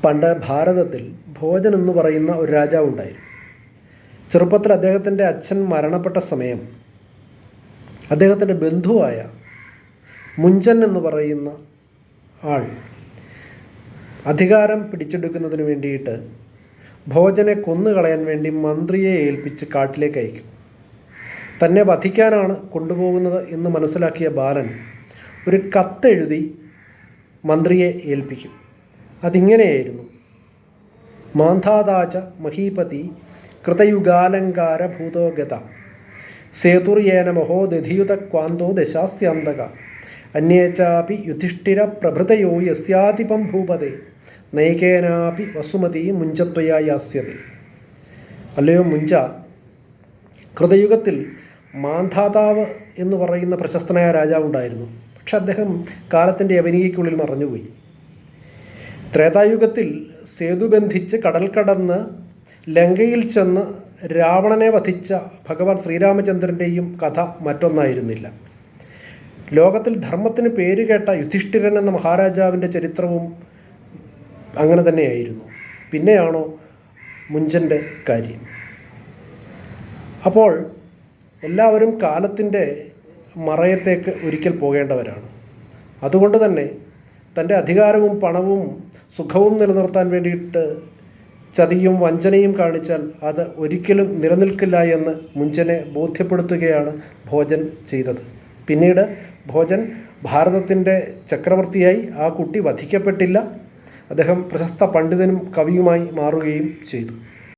പണ്ട് ഭാരതത്തിൽ ഭോജൻ എന്ന് പറയുന്ന ഒരു രാജാവുണ്ടായിരുന്നു. ചെറുപ്പത്തിൽ അദ്ദേഹത്തിൻ്റെ അച്ഛൻ മരണപ്പെട്ട സമയം അദ്ദേഹത്തിൻ്റെ ബന്ധുവായ മുഞ്ചൻ എന്ന് പറയുന്ന ആൾ അധികാരം പിടിച്ചെടുക്കുന്നതിന് വേണ്ടിയിട്ട് ഭോജനെ കൊന്നുകളയാൻ വേണ്ടി മന്ത്രിയെ ഏൽപ്പിച്ച് കാട്ടിലേക്ക് അയക്കും. തന്നെ വധിക്കാനാണ് കൊണ്ടുപോകുന്നത് എന്ന് മനസ്സിലാക്കിയ ബാലൻ ഒരു കത്തെഴുതി മന്ത്രിയെ ഏൽപ്പിക്കും. അതിങ്ങനെയായിരുന്നു: മാന്ധാതാച മഹീപതി കൃതയുഗാലങ്കാര ഭൂതോഗത സേതുർയേന മഹോദധിയുത ക്വാന്തോ ദശാസ്യാന്തക അന്യേച്ചാപി യുധിഷ്ഠിര പ്രഭൃതയോ യസ്യാധിപം ഭൂപതേ നൈകേനാപി വസുമതി മുഞ്ചത്വയാ യാസ്യതേ. അല്ലയോ മുഞ്ച, കൃതയുഗത്തിൽ മാന്ധാതാവ് എന്ന് പറയുന്ന പ്രശസ്തനായ രാജാവുണ്ടായിരുന്നു. പക്ഷെ അദ്ദേഹം കാലത്തിൻ്റെ യവനികയ്ക്കുള്ളിൽ മറഞ്ഞുപോയി. ത്രേതായുഗത്തിൽ സേതു ബന്ധിച്ച് കടൽ കടന്ന് ലങ്കയിൽ ചെന്ന് രാവണനെ വധിച്ച ഭഗവാൻ ശ്രീരാമചന്ദ്രൻ്റെയും കഥ മറ്റൊന്നായിരുന്നില്ല. ലോകത്തിൽ ധർമ്മത്തിന് പേരുകേട്ട യുധിഷ്ഠിരൻ എന്ന മഹാരാജാവിൻ്റെ ചരിത്രവും അങ്ങനെ തന്നെയായിരുന്നു. പിന്നെയാണോ മുഞ്ചൻ്റെ കാര്യം? അപ്പോൾ എല്ലാവരും കാലത്തിൻ്റെ മറയത്തേക്ക് ഒരിക്കൽ പോകേണ്ടവരാണ്. അതുകൊണ്ട് തന്നെ തൻ്റെ അധികാരവും പണവും സുഖവും നിലനിർത്താൻ വേണ്ടിയിട്ട് ചതിയും വഞ്ചനയും കാണിച്ചാൽ അത് ഒരിക്കലും നിലനിൽക്കില്ല എന്ന് മുഞ്ചനെ ബോധ്യപ്പെടുത്തുകയാണ് ഭോജൻ ചെയ്തത്. പിന്നീട് ഭോജൻ ഭാരതത്തിൻ്റെ ചക്രവർത്തിയായി. ആ കുട്ടി വധിക്കപ്പെട്ടില്ല. അദ്ദേഹം പ്രശസ്ത പണ്ഡിതനും കവിയുമായി മാറുകയും ചെയ്തു.